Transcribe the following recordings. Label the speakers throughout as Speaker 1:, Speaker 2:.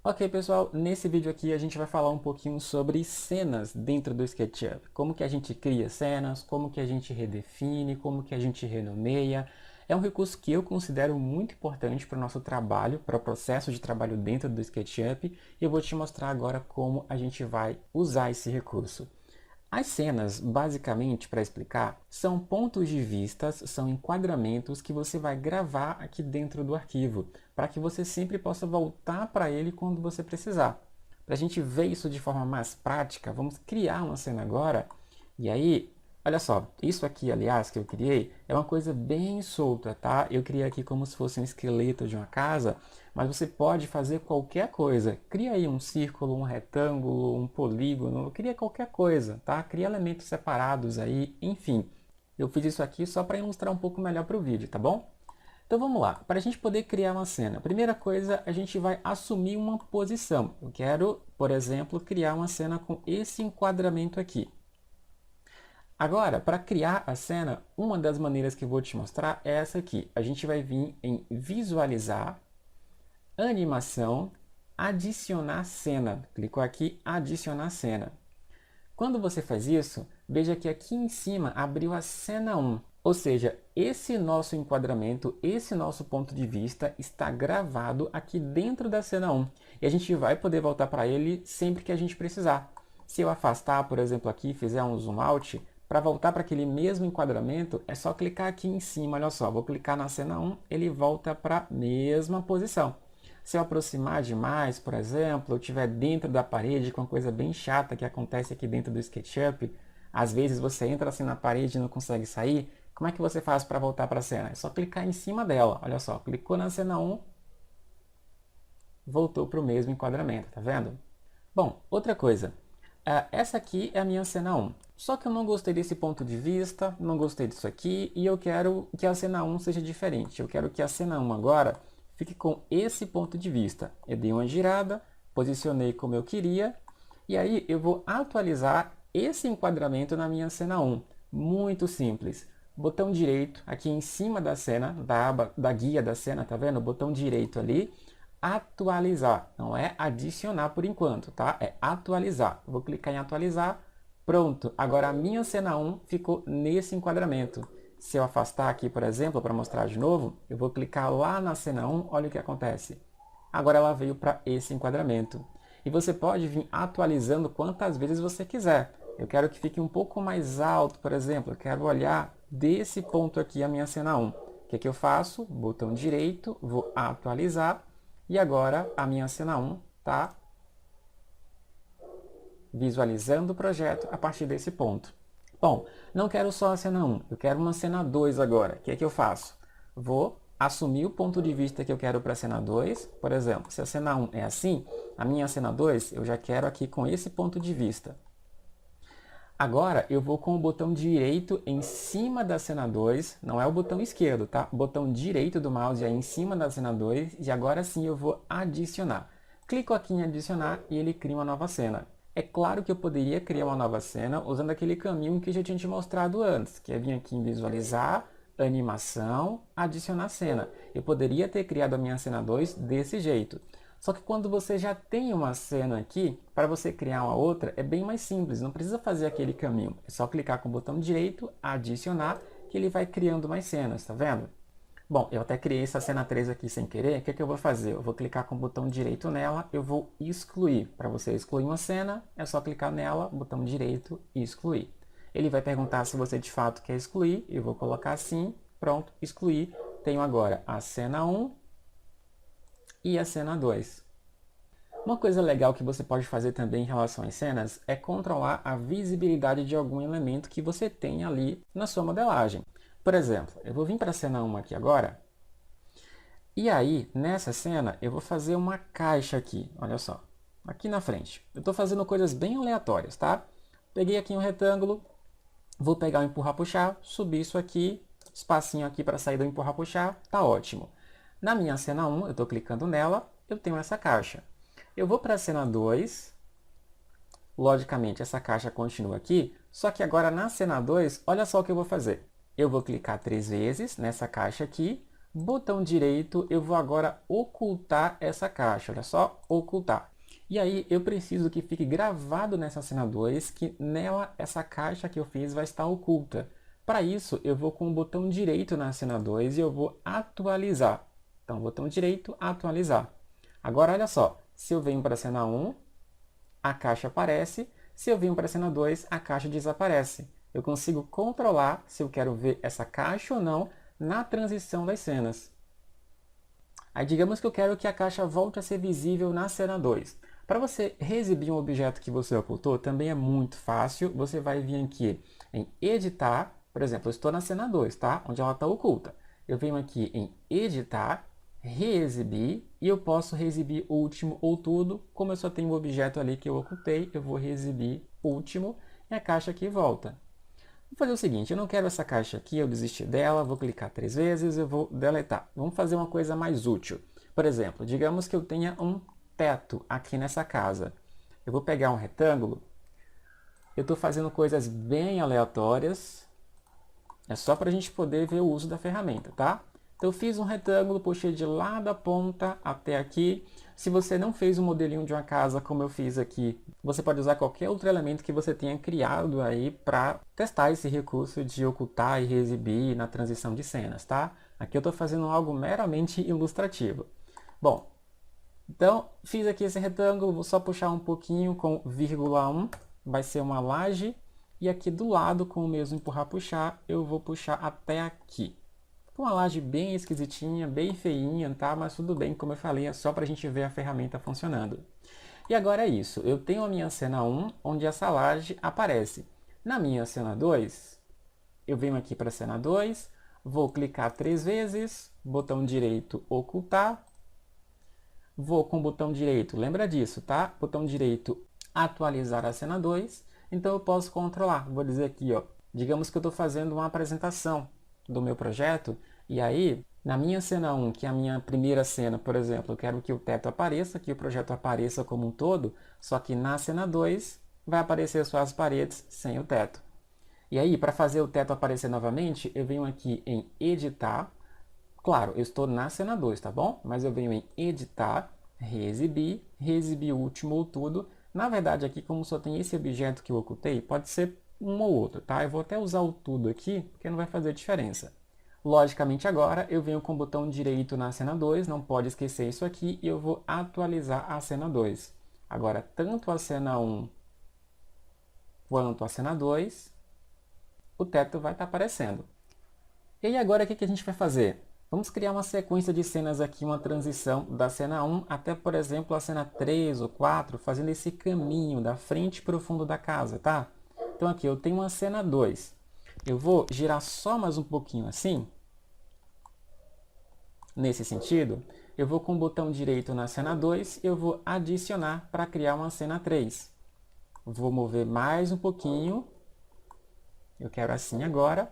Speaker 1: Ok, pessoal, nesse vídeo aqui a gente vai falar um pouquinho sobre cenas dentro do SketchUp. Como que a gente cria cenas, como que a gente redefine, como que a gente renomeia. É um recurso que eu considero muito importante para o nosso trabalho, para o processo de trabalho dentro do SketchUp, e eu vou te mostrar agora como a gente vai usar esse recurso. As cenas, basicamente, para explicar, são pontos de vistas, são enquadramentos que você vai gravar aqui dentro do arquivo, para que você sempre possa voltar para ele quando você precisar. Para a gente ver isso de forma mais prática, vamos criar uma cena agora. E aí, olha só, isso aqui, aliás, que eu criei, é uma coisa bem solta, tá? Eu criei aqui como se fosse um esqueleto de uma casa, mas você pode fazer qualquer coisa. Cria aí um círculo, um retângulo, um polígono, cria qualquer coisa, tá? Cria elementos separados aí, enfim. Eu fiz isso aqui só para ilustrar um pouco melhor para o vídeo, tá bom? Então vamos lá, para a gente poder criar uma cena, primeira coisa, a gente vai assumir uma posição. Eu quero, por exemplo, criar uma cena com esse enquadramento aqui. Agora, para criar a cena, uma das maneiras que eu vou te mostrar é essa aqui. A gente vai vir em visualizar, animação, adicionar cena. Clicou aqui, adicionar cena. Quando você faz isso, veja que aqui em cima abriu a cena 1. Ou seja, esse nosso enquadramento, esse nosso ponto de vista está gravado aqui dentro da cena 1. E a gente vai poder voltar para ele sempre que a gente precisar. Se eu afastar, por exemplo, aqui, fizer um zoom out, para voltar para aquele mesmo enquadramento, é só clicar aqui em cima, olha só, vou clicar na cena 1, ele volta para a mesma posição. Se eu aproximar demais, por exemplo, eu estiver dentro da parede com uma coisa bem chata que acontece aqui dentro do SketchUp, às vezes você entra assim na parede e não consegue sair, como é que você faz para voltar para a cena? É só clicar em cima dela, olha só, clicou na cena 1, voltou para o mesmo enquadramento, tá vendo? Bom, outra coisa, essa aqui é a minha cena 1. Só que eu não gostei desse ponto de vista, não gostei disso aqui, e eu quero que a cena 1 seja diferente. Eu quero que a cena 1 agora fique com esse ponto de vista. Eu dei uma girada, posicionei como eu queria, e aí eu vou atualizar esse enquadramento na minha cena 1. Muito simples. Botão direito aqui em cima da cena, da aba da guia da cena, tá vendo? Botão direito ali, atualizar, não é adicionar por enquanto, tá? É atualizar. Vou clicar em atualizar, pronto. Agora a minha cena 1 ficou nesse enquadramento. Se eu afastar aqui, por exemplo, para mostrar de novo, eu vou clicar lá na cena 1, olha o que acontece. Agora ela veio para esse enquadramento. E você pode vir atualizando quantas vezes você quiser. Eu quero que fique um pouco mais alto, por exemplo, eu quero olhar desse ponto aqui a minha cena 1. O que eu faço? Botão direito, vou atualizar. E agora a minha cena 1 está visualizando o projeto a partir desse ponto. Bom, não quero só a cena 1, eu quero uma cena 2 agora. O que eu faço? Vou assumir o ponto de vista que eu quero para a cena 2. Por exemplo, se a cena 1 é assim, a minha cena 2 eu já quero aqui com esse ponto de vista. Agora eu vou com o botão direito em cima da cena 2, não é o botão esquerdo, tá? O botão direito do mouse é em cima da cena 2 e agora sim eu vou adicionar. Clico aqui em adicionar e ele cria uma nova cena. É claro que eu poderia criar uma nova cena usando aquele caminho que eu já tinha te mostrado antes, que é vir aqui em visualizar, animação, adicionar cena. Eu poderia ter criado a minha cena 2 desse jeito. Só que quando você já tem uma cena aqui, para você criar uma outra é bem mais simples, não precisa fazer aquele caminho. É só clicar com o botão direito, adicionar, que ele vai criando mais cenas, tá vendo? Bom, eu até criei essa cena 3 aqui sem querer, o que eu vou fazer? Eu vou clicar com o botão direito nela, eu vou excluir. Para você excluir uma cena, é só clicar nela, botão direito e excluir. Ele vai perguntar se você de fato quer excluir, eu vou colocar assim, pronto, excluir. Tenho agora a cena 1 e a cena 2. Uma coisa legal que você pode fazer também em relação às cenas é controlar a visibilidade de algum elemento que você tem ali na sua modelagem. Por exemplo, eu vou vir para a cena 1 aqui agora, e aí, nessa cena, eu vou fazer uma caixa aqui, olha só, aqui na frente. Eu estou fazendo coisas bem aleatórias, tá? Peguei aqui um retângulo, vou pegar o empurrar-puxar, subir isso aqui, espacinho aqui para sair do empurrar-puxar, tá ótimo. Na minha cena 1, eu estou clicando nela, eu tenho essa caixa. Eu vou para a cena 2, logicamente essa caixa continua aqui, só que agora na cena 2, olha só o que eu vou fazer. Eu vou clicar 3 vezes nessa caixa aqui, Botão direito, eu vou agora ocultar essa caixa, olha só, ocultar. E aí eu preciso que fique gravado nessa cena 2 que nela essa caixa que eu fiz vai estar oculta. Para isso, eu vou com o botão direito na cena 2 e eu vou atualizar. Então, botão direito, atualizar. Agora, olha só, se eu venho para a cena 1, a caixa aparece. Se eu venho para a cena 2, a caixa desaparece. Eu consigo controlar se eu quero ver essa caixa ou não na transição das cenas. Aí digamos que eu quero que a caixa volte a ser visível na cena 2. Para você reexibir um objeto que você ocultou, também é muito fácil. Você vai vir aqui em editar, por exemplo, eu estou na cena 2, tá? Onde ela está oculta. Eu venho aqui em editar, reexibir, e eu posso reexibir último ou tudo. Como eu só tenho um objeto ali que eu ocultei, eu vou reexibir último e a caixa aqui volta. Vou fazer o seguinte, eu não quero essa caixa aqui, eu desisti dela, vou clicar 3 vezes, eu vou deletar. Vamos fazer uma coisa mais útil. Por exemplo, digamos que eu tenha um teto aqui nessa casa. Eu vou pegar um retângulo. Eu estou fazendo coisas bem aleatórias. É só para a gente poder ver o uso da ferramenta, tá? Então eu fiz um retângulo, puxei de lá da ponta até aqui. Se você não fez um modelinho de uma casa como eu fiz aqui, você pode usar qualquer outro elemento que você tenha criado aí para testar esse recurso de ocultar e reexibir na transição de cenas, tá? Aqui eu estou fazendo algo meramente ilustrativo. Bom, então fiz aqui esse retângulo, vou só puxar um pouquinho com vírgula 1, vai ser uma laje. E aqui do lado, com o mesmo empurrar-puxar, eu vou puxar até aqui. Uma laje bem esquisitinha, bem feinha, tá? Mas tudo bem, como eu falei, é só para a gente ver a ferramenta funcionando. E agora é isso, eu tenho a minha cena 1, onde essa laje aparece. Na minha cena 2, eu venho aqui para a cena 2, vou clicar 3 vezes, botão direito ocultar, vou com o botão direito, lembra disso, tá? Botão direito atualizar a cena 2, então eu posso controlar, vou dizer aqui, ó, digamos que eu estou fazendo uma apresentação do meu projeto, e aí, na minha cena 1, que é a minha primeira cena, por exemplo, eu quero que o teto apareça, que o projeto apareça como um todo, só que na cena 2 vai aparecer só as paredes sem o teto. E aí, para fazer o teto aparecer novamente, eu venho aqui em editar, claro, eu estou na cena 2, tá bom? Mas eu venho em editar, reexibir, reexibir o último ou tudo. Na verdade, aqui, como só tem esse objeto que eu ocultei, pode ser um ou outro, tá? Eu vou até usar o tudo aqui, porque não vai fazer diferença. Logicamente, agora, eu venho com o botão direito na cena 2, não pode esquecer isso aqui, e eu vou atualizar a cena 2. Agora, tanto a cena 1 quanto a cena 2, o teto vai estar aparecendo. E aí, agora, o que a gente vai fazer? Vamos criar uma sequência de cenas aqui, uma transição da cena 1 até, por exemplo, a cena 3 ou 4, fazendo esse caminho da frente para o fundo da casa, tá? Então aqui eu tenho uma cena 2. Eu vou girar só mais um pouquinho assim. Nesse sentido, eu vou com o botão direito na cena 2 e eu vou adicionar para criar uma cena 3. Vou mover mais um pouquinho. Eu quero assim agora.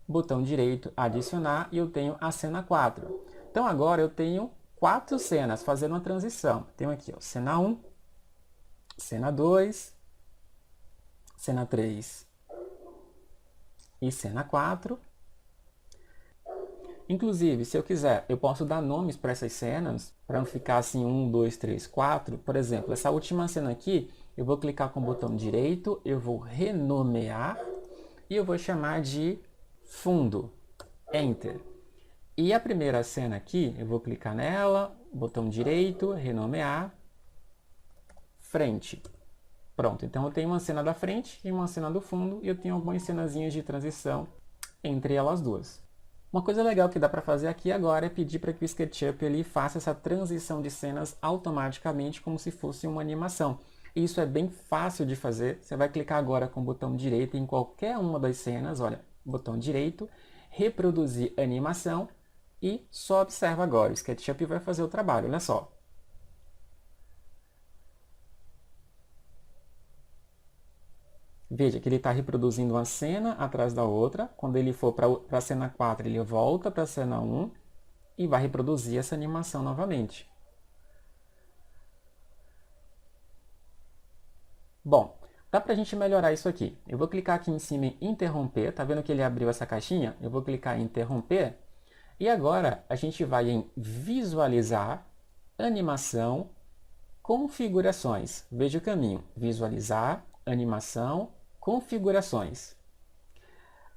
Speaker 1: Botão direito, adicionar, e eu tenho a cena 4. Então agora eu tenho 4 cenas fazendo uma transição. Tenho aqui, ó, cena 1, cena 2, cena 3 e cena 4. Inclusive, se eu quiser, eu posso dar nomes para essas cenas, para não ficar assim 1, 2, 3, 4. Por exemplo, essa última cena aqui, eu vou clicar com o botão direito, eu vou renomear e eu vou chamar de fundo, Enter. E a primeira cena aqui, eu vou clicar nela, botão direito, renomear, frente. Pronto, então eu tenho uma cena da frente e uma cena do fundo, e eu tenho algumas cenazinhas de transição entre elas duas. Uma coisa legal que dá para fazer aqui agora é pedir para que o SketchUp ele faça essa transição de cenas automaticamente, como se fosse uma animação. E isso é bem fácil de fazer. Você vai clicar agora com o botão direito em qualquer uma das cenas, olha, botão direito, reproduzir animação, e só observa agora, o SketchUp vai fazer o trabalho, olha só. Veja que ele está reproduzindo uma cena atrás da outra. Quando ele for para a cena 4, ele volta para a cena 1 e vai reproduzir essa animação novamente. Bom, dá para a gente melhorar isso aqui. Eu vou clicar aqui em cima em interromper. Tá vendo que ele abriu essa caixinha? Eu vou clicar em interromper. E agora a gente vai em visualizar, animação, configurações. Veja o caminho, visualizar, animação, configurações.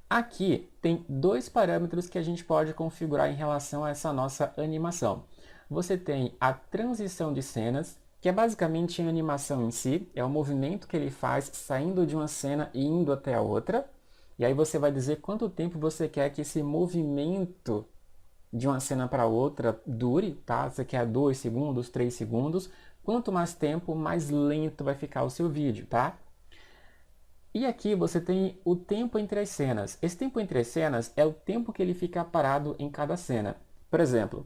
Speaker 1: Aqui tem dois parâmetros que a gente pode configurar em relação a essa nossa animação. Você tem a transição de cenas, que é basicamente a animação em si, é o movimento que ele faz saindo de uma cena e indo até a outra. E aí você vai dizer quanto tempo você quer que esse movimento de uma cena para outra dure, tá? Você quer 2 segundos, 3 segundos. Quanto mais tempo, mais lento vai ficar o seu vídeo, tá? E aqui você tem o tempo entre as cenas. Esse tempo entre as cenas é o tempo que ele fica parado em cada cena. Por exemplo,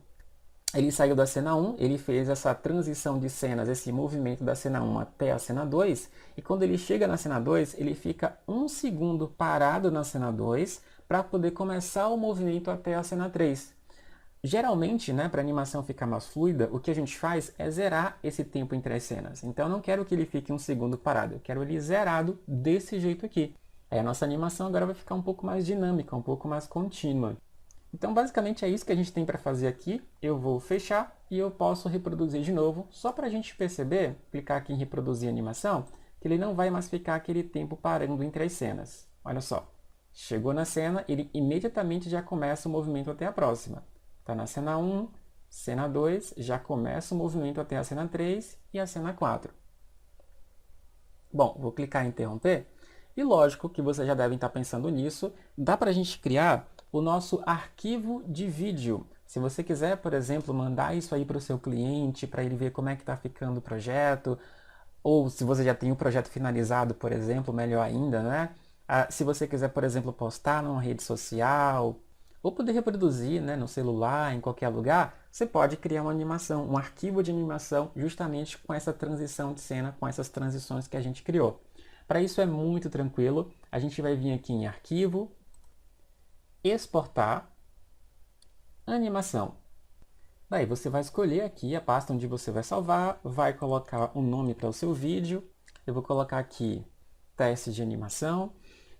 Speaker 1: ele saiu da cena 1, ele fez essa transição de cenas, esse movimento da cena 1 até a cena 2, e quando ele chega na cena 2, ele fica 1 segundo parado na cena 2 para poder começar o movimento até a cena 3. Geralmente, né, para a animação ficar mais fluida, o que a gente faz é zerar esse tempo entre as cenas. Então eu não quero que ele fique 1 segundo parado, eu quero ele zerado desse jeito aqui. Aí a nossa animação agora vai ficar um pouco mais dinâmica, um pouco mais contínua. Então basicamente é isso que a gente tem para fazer aqui. Eu vou fechar e eu posso reproduzir de novo, só para a gente perceber, clicar aqui em reproduzir animação, que ele não vai mais ficar aquele tempo parando entre as cenas. Olha só, chegou na cena, ele imediatamente já começa o movimento até a próxima. Está na cena 1, cena 2, já começa o movimento até a cena 3 e a cena 4. Bom, vou clicar em interromper. E lógico que vocês já devem estar pensando nisso, dá para a gente criar o nosso arquivo de vídeo. Se você quiser, por exemplo, mandar isso aí para o seu cliente, para ele ver como é que está ficando o projeto, ou se você já tem o projeto finalizado, por exemplo, melhor ainda, né? Se você quiser, por exemplo, postar numa rede social, ou poder reproduzir, né, no celular, em qualquer lugar, você pode criar uma animação, um arquivo de animação justamente com essa transição de cena, com essas transições que a gente criou. Para isso é muito tranquilo, a gente vai vir aqui em Arquivo, Exportar, Animação. Daí você vai escolher aqui a pasta onde você vai salvar, vai colocar um nome para o seu vídeo, eu vou colocar aqui Teste de Animação,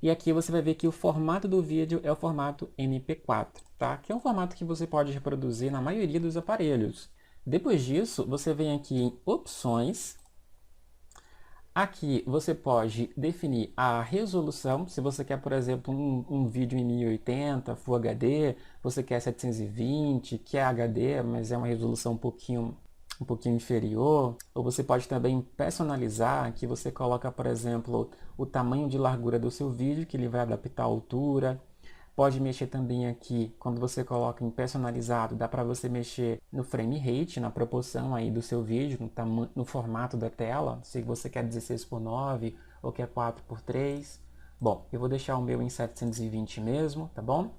Speaker 1: e aqui você vai ver que o formato do vídeo é o formato MP4, tá? Que é um formato que você pode reproduzir na maioria dos aparelhos. Depois disso, você vem aqui em Opções. Aqui você pode definir a resolução, se você quer, por exemplo, um vídeo em 1080, Full HD, você quer 720, quer HD, mas é uma resolução um pouquinho inferior, ou você pode também personalizar, aqui você coloca, por exemplo, o tamanho de largura do seu vídeo, que ele vai adaptar a altura. Pode mexer também aqui, quando você coloca em personalizado, dá para você mexer no frame rate, na proporção aí do seu vídeo, no formato da tela, se você quer 16:9 ou quer 4:3. Bom, eu vou deixar o meu em 720 mesmo, tá bom?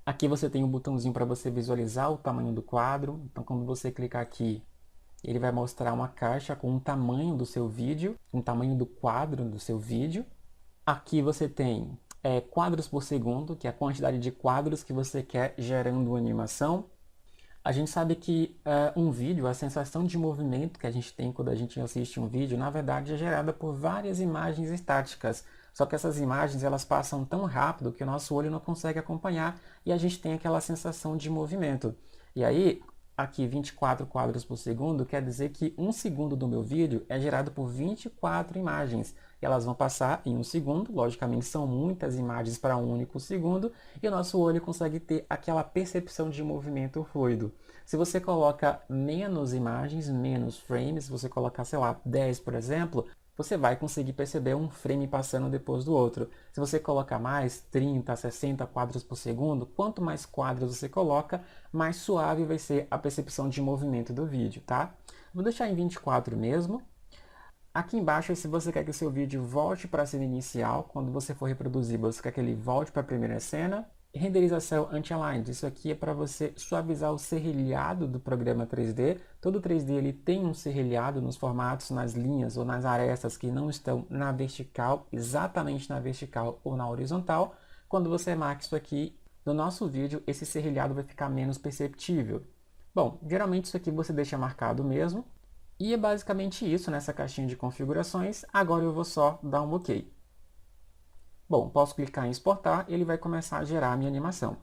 Speaker 1: Aqui você tem um botãozinho para você visualizar o tamanho do quadro. Então, quando você clicar aqui, ele vai mostrar uma caixa com o tamanho do seu vídeo, o tamanho do quadro do seu vídeo. Aqui você tem quadros por segundo, que é a quantidade de quadros que você quer gerando uma animação. A gente sabe que um vídeo, a sensação de movimento que a gente tem quando a gente assiste um vídeo, na verdade é gerada por várias imagens estáticas. Só que essas imagens elas passam tão rápido que o nosso olho não consegue acompanhar e a gente tem aquela sensação de movimento. E aí, aqui 24 quadros por segundo quer dizer que 1 segundo do meu vídeo é gerado por 24 imagens. E elas vão passar em 1 segundo, logicamente são muitas imagens para um único segundo, e o nosso olho consegue ter aquela percepção de movimento fluido. Se você coloca menos imagens, menos frames, se você colocar, sei lá, 10, por exemplo, você vai conseguir perceber um frame passando depois do outro. Se você colocar mais, 30, 60 quadros por segundo, quanto mais quadros você coloca, mais suave vai ser a percepção de movimento do vídeo, tá? Vou deixar em 24 mesmo. Aqui embaixo, se você quer que o seu vídeo volte para a cena inicial, quando você for reproduzir, você quer que ele volte para a primeira cena. Renderização anti-aligned, isso aqui é para você suavizar o serrilhado do programa 3D. Todo 3D ele tem um serrilhado nos formatos, nas linhas ou nas arestas que não estão na vertical, exatamente na vertical ou na horizontal. Quando você marca isso aqui no nosso vídeo, esse serrilhado vai ficar menos perceptível. Bom, geralmente isso aqui você deixa marcado mesmo. E é basicamente isso nessa caixinha de configurações. Agora eu vou só dar um OK. Bom, posso clicar em exportar, ele vai começar a gerar a minha animação.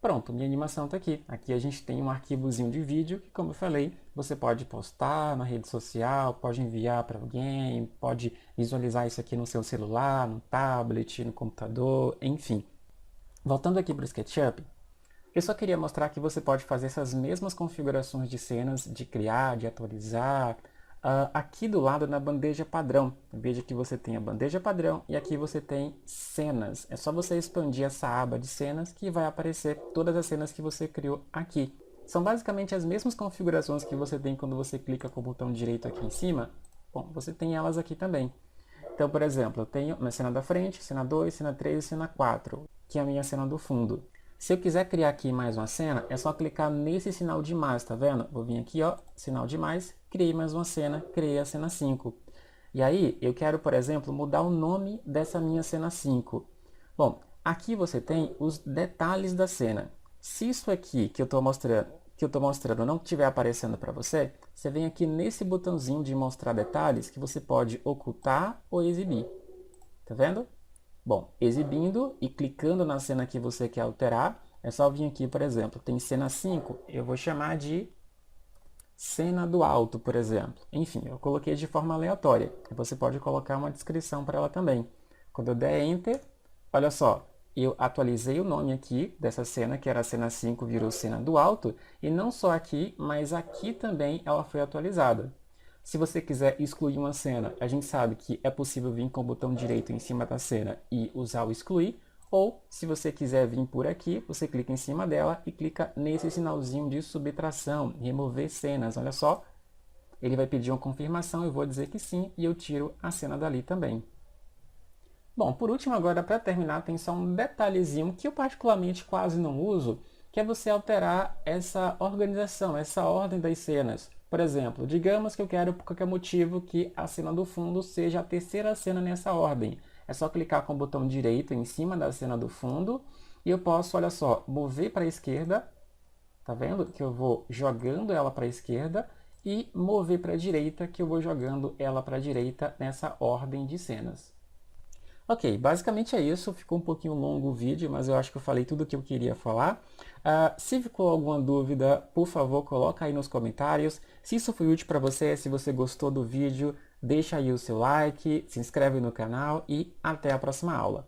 Speaker 1: Pronto, minha animação está aqui. Aqui a gente tem um arquivozinho de vídeo que, como eu falei, você pode postar na rede social, pode enviar para alguém, pode visualizar isso aqui no seu celular, no tablet, no computador, enfim. Voltando aqui para o SketchUp, eu só queria mostrar que você pode fazer essas mesmas configurações de cenas, de criar, de atualizar, aqui do lado na bandeja padrão. Veja que você tem a bandeja padrão e aqui você tem cenas. É só você expandir essa aba de cenas que vai aparecer todas as cenas que você criou aqui. São basicamente as mesmas configurações que você tem quando você clica com o botão direito aqui em cima. Bom, você tem elas aqui também. Então, por exemplo, eu tenho minha cena da frente, cena 2, cena 3 e cena 4, que é a minha cena do fundo. Se eu quiser criar aqui mais uma cena, é só clicar nesse sinal de mais, tá vendo? Vou vir aqui, ó, sinal de mais, criei mais uma cena, criei a cena 5. E aí, eu quero, por exemplo, mudar o nome dessa minha cena 5. Bom, aqui você tem os detalhes da cena. Se isso aqui que eu estou mostrando não estiver aparecendo para você, você vem aqui nesse botãozinho de mostrar detalhes que você pode ocultar ou exibir. Tá vendo? Bom, exibindo e clicando na cena que você quer alterar, é só vir aqui, por exemplo, tem cena 5, eu vou chamar de cena do alto, por exemplo. Enfim, eu coloquei de forma aleatória. Você pode colocar uma descrição para ela também. Quando eu der Enter, olha só, eu atualizei o nome aqui dessa cena, que era a cena 5, virou cena do alto, e não só aqui, mas aqui também ela foi atualizada. Se você quiser excluir uma cena, a gente sabe que é possível vir com o botão direito em cima da cena e usar o excluir, ou se você quiser vir por aqui, você clica em cima dela e clica nesse sinalzinho de subtração, remover cenas. Olha só, ele vai pedir uma confirmação, eu vou dizer que sim e eu tiro a cena dali também. Bom, por último agora, para terminar, tem só um detalhezinho que eu particularmente quase não uso, que é você alterar essa organização, essa ordem das cenas. Por exemplo, digamos que eu quero, por qualquer motivo, que a cena do fundo seja a terceira cena nessa ordem. É só clicar com o botão direito em cima da cena do fundo e eu posso, olha só, mover para a esquerda. Tá vendo? Que eu vou jogando ela para a esquerda e mover para a direita, que eu vou jogando ela para a direita nessa ordem de cenas. Ok, basicamente é isso. Ficou um pouquinho longo o vídeo, mas eu acho que eu falei tudo o que eu queria falar. Se ficou alguma dúvida, por favor, coloca aí nos comentários. Se isso foi útil para você, se você gostou do vídeo, deixa aí o seu like, se inscreve no canal e até a próxima aula.